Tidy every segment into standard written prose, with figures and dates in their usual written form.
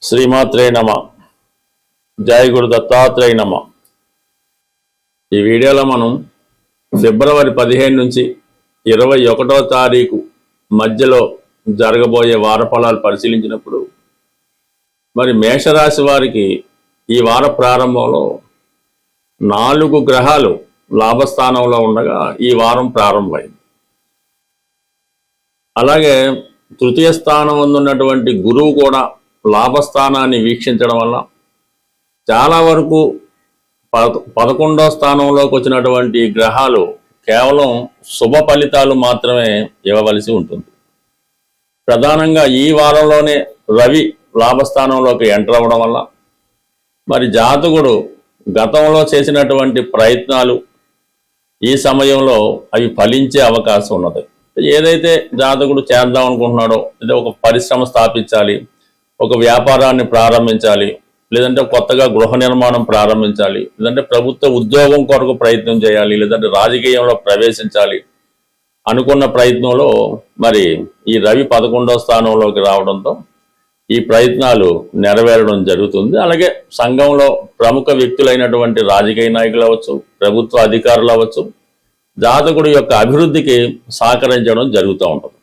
శ్రీమాత్రే నమ. జై గురు దత్తాత్రేయ నమ. ఈ వీడియోలో మనం ఫిబ్రవరి 15 నుంచి 21వ తారీఖు మధ్యలో జరగబోయే వార ఫలాలు పరిశీలించినప్పుడు మరి మేషరాశి వారికి ఈ వార ప్రారంభంలో 4 గ్రహాలు లాభస్థానంలో ఉండగా ఈ వారం ప్రారంభమైంది. అలాగే తృతీయ స్థానం ఉన్నటువంటి గురువు కూడా లాభస్థానాన్ని వీక్షించడం వల్ల చాలా వరకు 11వ స్థానంలోకి వచ్చినటువంటి గ్రహాలు కేవలం శుభ ఫలితాలు మాత్రమే ఇవ్వవలసి ఉంటుంది. ప్రధానంగా ఈ వారంలోనే రవి లాభస్థానంలోకి ఎంటర్ అవ్వడం వల్ల మరి జాతకుడు గతంలో చేసినటువంటి ప్రయత్నాలు ఈ సమయంలో అవి ఫలించే అవకాశం ఉన్నది. ఏదైతే జాతకుడు చేద్దాం అనుకుంటున్నాడో, లేదా ఒక పరిశ్రమ స్థాపించాలి, ఒక వ్యాపారాన్ని ప్రారంభించాలి, లేదంటే కొత్తగా గృహ నిర్మాణం ప్రారంభించాలి, లేదంటే ప్రభుత్వ ఉద్యోగం కొరకు ప్రయత్నం చేయాలి, లేదంటే రాజకీయంలో ప్రవేశించాలి అనుకున్న ప్రయత్నంలో మరి ఈ రవి 11వ స్థానంలోకి రావడంతో ఈ ప్రయత్నాలు నెరవేరడం జరుగుతుంది. అలాగే సంఘంలో ప్రముఖ వ్యక్తులైనటువంటి రాజకీయ నాయకులు అవ్వచ్చు, ప్రభుత్వ అధికారులు అవ్వచ్చు, జాతకుడి యొక్క అభివృద్ధికి సహకరించడం జరుగుతూ ఉంటుంది.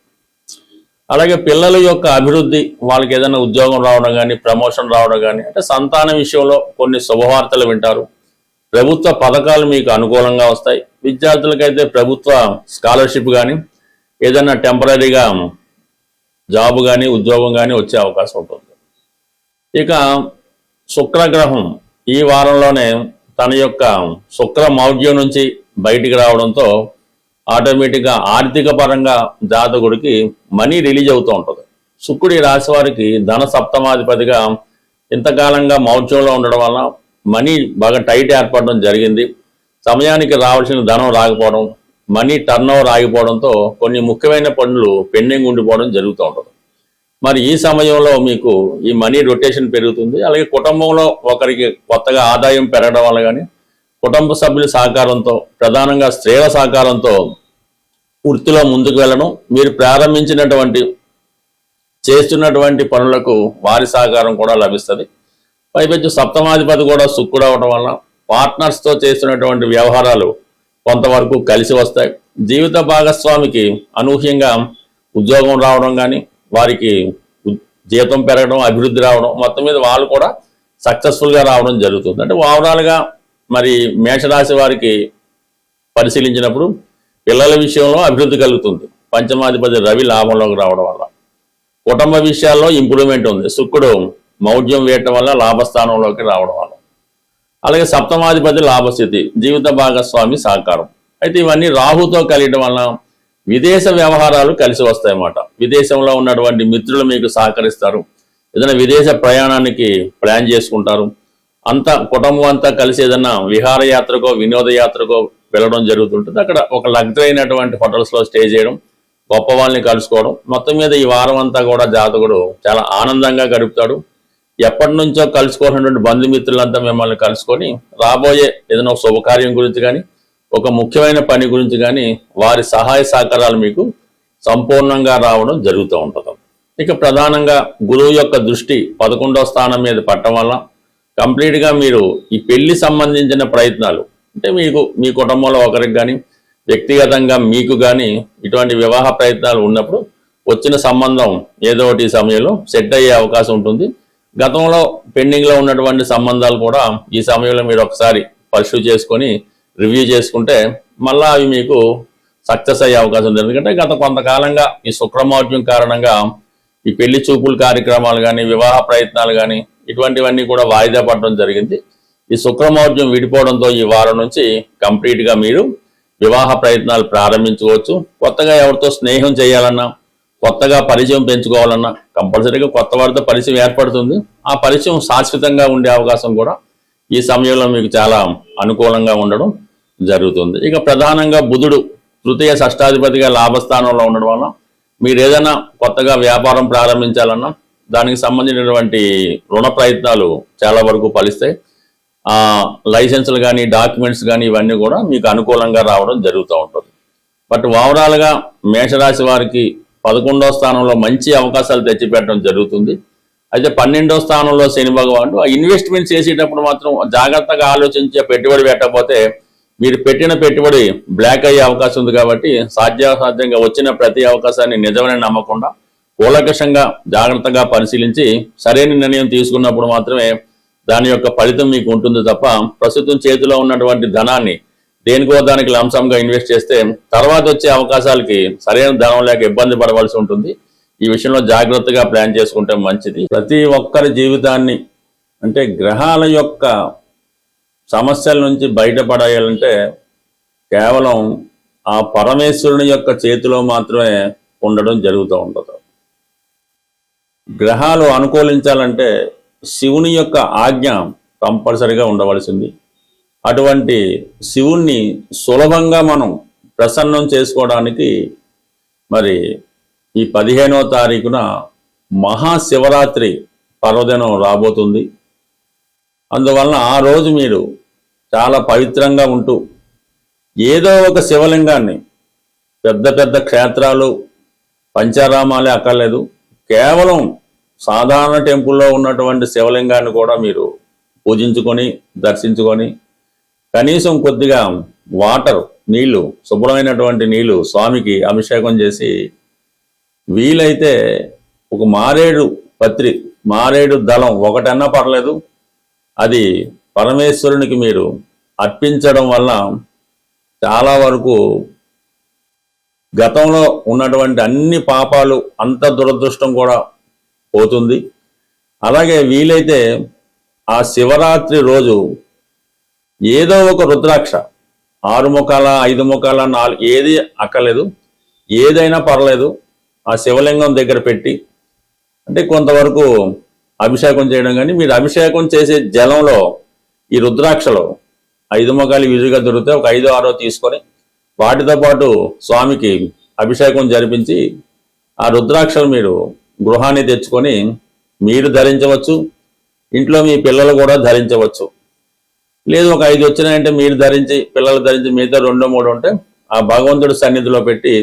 అలాగే పిల్లల యొక్క అభివృద్ధి, వాళ్ళకి ఏదైనా ఉద్యోగం రావడం కానీ, ప్రమోషన్ రావడం కానీ, అంటే సంతాన విషయంలో కొన్ని శుభవార్తలు వింటారు. ప్రభుత్వ పథకాలు మీకు అనుకూలంగా వస్తాయి. విద్యార్థులకైతే ప్రభుత్వ స్కాలర్షిప్ కానీ, ఏదైనా టెంపరీగా జాబ్ కానీ, ఉద్యోగం కానీ వచ్చే అవకాశం ఉంటుంది. ఇక శుక్రగ్రహం ఈ వారంలోనే తన యొక్క శుక్ర మౌఢ్యం నుంచి బయటికి రావడంతో ఆటోమేటిక్గా ఆర్థిక పరంగా జాతకుడికి మనీ రిలీజ్ అవుతూ ఉంటుంది. శుక్రుడు ఈ రాశి వారికి ధన సప్తమాధిపతిగా ఇంతకాలంగా మౌఢ్యంలో ఉండడం వల్ల మనీ బాగా టైట్ ఏర్పడడం జరిగింది. సమయానికి రావాల్సిన ధనం రాకపోవడం, మనీ టర్న్ ఓవర్ ఆగిపోవడంతో కొన్ని ముఖ్యమైన పనులు పెండింగ్ ఉండిపోవడం జరుగుతూ ఉంటుంది. మరి ఈ సమయంలో మీకు ఈ మనీ రొటేషన్ పెరుగుతుంది. అలాగే కుటుంబంలో ఒకరికి కొత్తగా ఆదాయం పెరగడం వల్ల కానీ, కుటుంబ సభ్యుల సహకారంతో, ప్రధానంగా స్త్రీల సహకారంతో వృత్తిలో ముందుకు వెళ్ళడం, మీరు ప్రారంభించినటువంటి చేస్తున్నటువంటి పనులకు వారి సహకారం కూడా లభిస్తుంది. పైపెచ్చు సప్తమాధిపతి కూడా శుక్రుడు అవడం వల్ల పార్ట్నర్స్తో చేస్తున్నటువంటి వ్యవహారాలు కొంతవరకు కలిసి వస్తాయి. జీవిత భాగస్వామికి అనూహ్యంగా ఉద్యోగం రావడం కానీ, వారికి జీతం పెరగడం, అభివృద్ధి రావడం, మొత్తం మీద వాళ్ళు కూడా సక్సెస్ఫుల్గా రావడం జరుగుతుంది. అంటే ఓవరాల్గా మరి మేషరాశి వారికి పరిశీలించినప్పుడు పిల్లల విషయంలో అభివృద్ధి కలుగుతుంది. పంచమాధిపతి రవి లాభంలోకి రావడం వల్ల కుటుంబ విషయాల్లో ఇంప్రూవ్మెంట్ ఉంది. శుక్రుడు మౌఢ్యం వేయటం వల్ల లాభస్థానంలోకి రావడం వల్ల, అలాగే సప్తమాధిపతి లాభస్థితి, జీవిత భాగస్వామి సహకారం. అయితే ఇవన్నీ రాహుతో కలియడం వల్ల విదేశ వ్యవహారాలు కలిసి వస్తాయన్నమాట. విదేశంలో ఉన్నటువంటి మిత్రులు మీకు సహకరిస్తారు. ఏదైనా విదేశ ప్రయాణానికి ప్లాన్ చేసుకుంటారు. అంతా కుటుంబం అంతా కలిసి ఏదైనా విహారయాత్రకో వినోదయాత్రకో వెళ్ళడం జరుగుతుంటుంది. అక్కడ ఒక లగ్జరీ అయినటువంటి హోటల్స్లో స్టే చేయడం, గొప్ప వాళ్ళని కలుసుకోవడం, మొత్తం మీద ఈ వారం అంతా కూడా జాతకుడు చాలా ఆనందంగా గడుపుతాడు. ఎప్పటి నుంచో కలుసుకోవాల్సినటువంటి బంధుమిత్రులంతా మిమ్మల్ని కలుసుకొని రాబోయే ఏదైనా ఒక శుభకార్యం గురించి కానీ, ఒక ముఖ్యమైన పని గురించి కానీ వారి సహాయ సహకారాలు మీకు సంపూర్ణంగా రావడం జరుగుతూ ఉంటుంది. ఇక ప్రధానంగా గురువు యొక్క దృష్టి 11వ స్థానం మీద పట్టడం వల్ల కంప్లీట్గా మీరు ఈ పెళ్లి సంబంధించిన ప్రయత్నాలు, అంటే మీకు మీ కుటుంబంలో ఒకరికి కానీ, వ్యక్తిగతంగా మీకు కానీ ఇటువంటి వివాహ ప్రయత్నాలు ఉన్నప్పుడు వచ్చిన సంబంధం ఏదో ఒకటి సమయంలో సెట్ అయ్యే అవకాశం ఉంటుంది. గతంలో పెండింగ్లో ఉన్నటువంటి సంబంధాలు కూడా ఈ సమయంలో మీరు ఒకసారి పర్సూ చేసుకొని రివ్యూ చేసుకుంటే మళ్ళీ అవి మీకు సక్సెస్ అయ్యే అవకాశం ఉంది. ఎందుకంటే గత కొంతకాలంగా ఈ శుక్రమౌఢ్యం కారణంగా ఈ పెళ్లి చూపుల కార్యక్రమాలు కానీ, వివాహ ప్రయత్నాలు కానీ ఇటువంటివన్నీ కూడా వాయిదా పడడం జరిగింది. ఈ శుక్రమౌఢ్యం విడిపోవడంతో ఈ వారం నుంచి కంప్లీట్గా మీరు వివాహ ప్రయత్నాలు ప్రారంభించుకోవచ్చు. కొత్తగా ఎవరితో స్నేహం చేయాలన్నా, కొత్తగా పరిచయం పెంచుకోవాలన్నా కంపల్సరీగా కొత్త వారితో పరిచయం ఏర్పడుతుంది. ఆ పరిచయం శాశ్వతంగా ఉండే అవకాశం కూడా ఈ సమయంలో మీకు చాలా అనుకూలంగా ఉండడం జరుగుతుంది. ఇక ప్రధానంగా బుధుడు తృతీయ షష్టాధిపతిగా లాభస్థానంలో ఉండడం వల్ల మీరు ఏదైనా కొత్తగా వ్యాపారం ప్రారంభించాలన్నా, దానికి సంబంధించినటువంటి రుణ ప్రయత్నాలు చాలా వరకు ఫలిస్తాయి. లైసెన్సులు కానీ, డాక్యుమెంట్స్ కానీ ఇవన్నీ కూడా మీకు అనుకూలంగా రావడం జరుగుతూ ఉంటుంది. బట్ ఓవరాల్గా మేషరాశి వారికి 11వ స్థానంలో మంచి అవకాశాలు తెచ్చిపెట్టడం జరుగుతుంది. అయితే 12వ స్థానంలో శని భగవానుడు. ఆ ఇన్వెస్ట్మెంట్ చేసేటప్పుడు మాత్రం జాగ్రత్తగా ఆలోచించే పెట్టుబడి పెట్టకపోతే మీరు పెట్టిన పెట్టుబడి బ్లాక్ అయ్యే అవకాశం ఉంది. కాబట్టి సాధ్యాసాధ్యంగా వచ్చిన ప్రతి అవకాశాన్ని నిజమని నమ్మకుండా కూలంకషంగా జాగ్రత్తగా పరిశీలించి సరైన నిర్ణయం తీసుకున్నప్పుడు మాత్రమే దాని యొక్క ఫలితం మీకు ఉంటుంది తప్ప ప్రస్తుతం చేతిలో ఉన్నటువంటి ధనాన్ని దేనికో దానికి లంసంగా ఇన్వెస్ట్ చేస్తే తర్వాత వచ్చే అవకాశాలకి సరైన ధనం లేక ఇబ్బంది పడవలసి ఉంటుంది. ఈ విషయంలో జాగ్రత్తగా ప్లాన్ చేసుకుంటే మంచిది. ప్రతి ఒక్కరి జీవితాన్ని అంటే గ్రహాల యొక్క సమస్యల నుంచి బయటపడాలంటే కేవలం ఆ పరమేశ్వరుని యొక్క చేతిలో మాత్రమే ఉండడం జరుగుతూ ఉంటుంది. గ్రహాలు అనుకూలించాలంటే శివుని యొక్క ఆజ్ఞ కంపల్సరిగా ఉండవలసింది. అటువంటి శివుణ్ణి సులభంగా మనం ప్రసన్నం చేసుకోవడానికి మరి ఈ 15వ తారీఖున మహాశివరాత్రి పర్వదినం రాబోతుంది. అందువలన ఆ రోజు మీరు చాలా పవిత్రంగా ఉంటూ ఏదో ఒక శివలింగాన్ని, పెద్ద పెద్ద క్షేత్రాలు పంచారామాలే అక్కర్లేదు, కేవలం సాధారణ టెంపుల్లో ఉన్నటువంటి శివలింగాన్ని కూడా మీరు పూజించుకొని దర్శించుకొని కనీసం కొద్దిగా వాటర్ నీళ్లు, శుభ్రమైనటువంటి నీళ్లు స్వామికి అభిషేకం చేసి వీలైతే ఒక మారేడు దళం ఒకటన్నా పర్లేదు, అది పరమేశ్వరునికి మీరు అర్పించడం వల్ల చాలా వరకు గతంలో ఉన్నటువంటి అన్ని పాపాలు, అంత దురదృష్టం కూడా పోతుంది. అలాగే వీలైతే ఆ శివరాత్రి రోజు ఏదో ఒక రుద్రాక్ష 6 ముఖాల 5 ముఖాల 4 ఏది అక్కర్లేదు, ఏదైనా పర్లేదు, ఆ శివలింగం దగ్గర పెట్టి అంటే కొంతవరకు అభిషేకం చేయడం. కానీ మీరు అభిషేకం చేసే జలంలో ఈ రుద్రాక్షలో 5 ముఖాలు ఈజీగా దొరుకుతాయి, ఒక 5, 6 తీసుకొని వాటితో పాటు స్వామికి అభిషేకం జరిపించి ఆ రుద్రాక్షలు మీరు గృహాన్ని తెచ్చుకొని మీరు ధరించవచ్చు, ఇంట్లో మీ పిల్లలు కూడా ధరించవచ్చు. లేదు ఒక 5 వచ్చినాయంటే మీరు ధరించి పిల్లలు ధరించి మిగతా 2, 3 ఉంటే ఆ భగవంతుడి సన్నిధిలో పెట్టి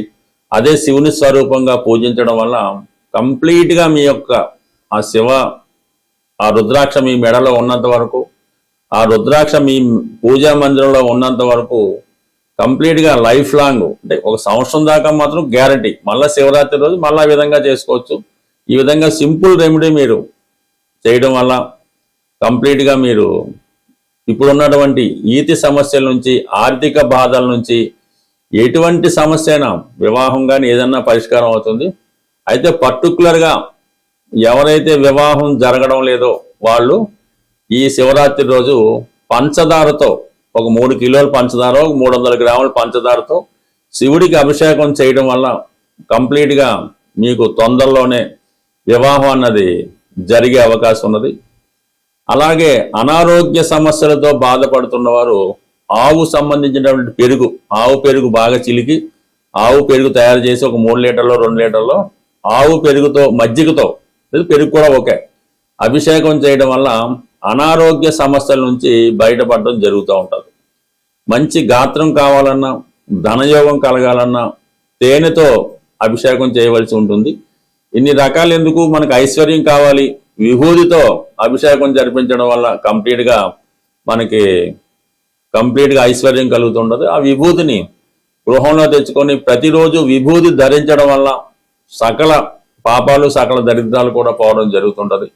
అదే శివుని స్వరూపంగా పూజించడం వల్ల కంప్లీట్గా మీ యొక్క ఆ రుద్రాక్ష మీ మెడలో ఉన్నంత వరకు, ఆ రుద్రాక్ష మీ పూజా మందిరంలో ఉన్నంత వరకు కంప్లీట్గా లైఫ్ లాంగ్ అంటే 1 సంవత్సరం దాకా మాత్రం గ్యారంటీ. మళ్ళీ శివరాత్రి రోజు మళ్ళీ ఆ విధంగా చేసుకోవచ్చు. ఈ విధంగా సింపుల్ రెమెడీ మీరు చేయడం వల్ల కంప్లీట్గా మీరు ఇప్పుడున్నటువంటి ఈతి సమస్యల నుంచి, ఆర్థిక బాధల నుంచి, ఎటువంటి సమస్య అయినా వివాహం కానీ ఏదన్నా పరిష్కారం అవుతుంది. అయితే పర్టికులర్గా ఎవరైతే వివాహం జరగడం లేదో వాళ్ళు ఈ శివరాత్రి రోజు పంచదారతో ఒక 3 కిలోల పంచదార, 300 గ్రాముల పంచదారతో శివుడికి అభిషేకం చేయడం వల్ల కంప్లీట్గా మీకు తొందరలోనే వివాహం అన్నది జరిగే అవకాశం ఉన్నది. అలాగే అనారోగ్య సమస్యలతో బాధపడుతున్న వారు ఆవు సంబంధించినటువంటి ఆవు పెరుగు బాగా చిలికి ఆవు పెరుగు తయారు చేసి ఒక 3 లీటర్లో 2 లీటర్లో ఆవు పెరుగుతో మజ్జిగతో పెరుగు కూడా ఓకే అభిషేకం చేయడం వల్ల అనారోగ్య సమస్యల నుంచి బయటపడడం జరుగుతూ ఉంటుంది. మంచి గాత్రం కావాలన్నా, ధనయోగం కలగాలన్నా తేనెతో అభిషేకం చేయవలసి ఉంటుంది. ఇన్ని రకాలు ఎందుకు, మనకు ఐశ్వర్యం కావాలి, విభూతితో అభిషేకం జరిపించడం వల్ల కంప్లీట్గా ఐశ్వర్యం కలుగుతుండదు. ఆ విభూతిని గృహంలో తెచ్చుకొని ప్రతిరోజు విభూతి ధరించడం వల్ల సకల పాపాలు, సకల దరిద్రాలు కూడా పోవడం జరుగుతుంటది.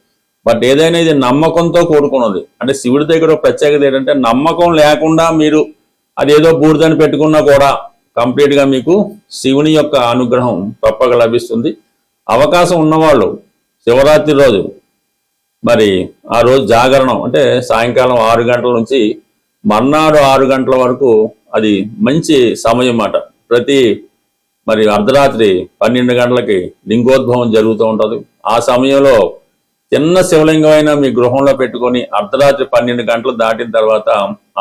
బట్ ఏదైనా ఇది నమ్మకంతో కూడుకున్నది. అంటే శివుడి దగ్గర ప్రత్యేకత ఏంటంటే నమ్మకం లేకుండా మీరు అదేదో బూడిదని పెట్టుకున్నా కూడా కంప్లీట్గా మీకు శివుని యొక్క అనుగ్రహం తప్పక లభిస్తుంది. అవకాశం ఉన్నవాళ్ళు శివరాత్రి రోజు మరి ఆ రోజు జాగరణం అంటే సాయంకాలం 6 గంటల నుంచి మర్నాడు 6 గంటల వరకు అది మంచి సమయం అన్నమాట. మరి అర్ధరాత్రి 12 గంటలకి లింగోద్భవం జరుగుతూ ఉంటుంది. ఆ సమయంలో చిన్న శివలింగమైనా మీ గృహంలో పెట్టుకొని అర్ధరాత్రి 12 గంటలు దాటిన తర్వాత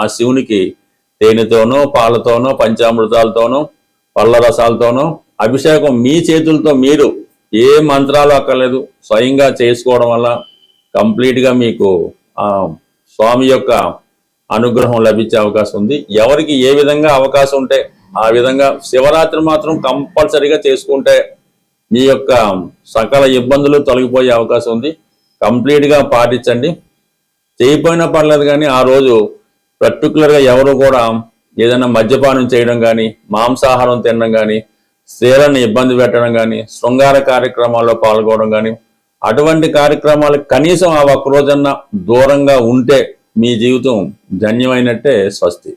ఆ శివునికి తేనెతోనో, పాలతోనో, పంచామృతాలతోనో, పళ్ళ రసాలతోనో అభిషేకం మీ చేతులతో మీరు ఏ మంత్రాలు అక్కర్లేదు స్వయంగా చేసుకోవడం వల్ల కంప్లీట్గా మీకు ఆ స్వామి యొక్క అనుగ్రహం లభించే అవకాశం ఉంది. ఎవరికి ఏ విధంగా అవకాశం ఉంటే ఆ విధంగా శివరాత్రి మాత్రం కంపల్సరీగా చేసుకుంటే మీ యొక్క సకల ఇబ్బందులు తొలగిపోయే అవకాశం ఉంది. కంప్లీట్గా పాటించండి. చేయకపోయినా పర్లేదు, కానీ ఆ రోజు పర్టికులర్గా ఎవరు కూడా ఏదైనా మద్యపానం చేయడం కానీ, మాంసాహారం తినడం కానీ, స్త్రీలను ఇబ్బంది పెట్టడం కానీ, శృంగార కార్యక్రమాల్లో పాల్గొనడం కానీ, అటువంటి కార్యక్రమాలకు కనీసం ఆ ఒక్క రోజన్నా దూరంగా ఉంటే మీ జీవితం ధన్యమైనట్టే. స్వస్తి.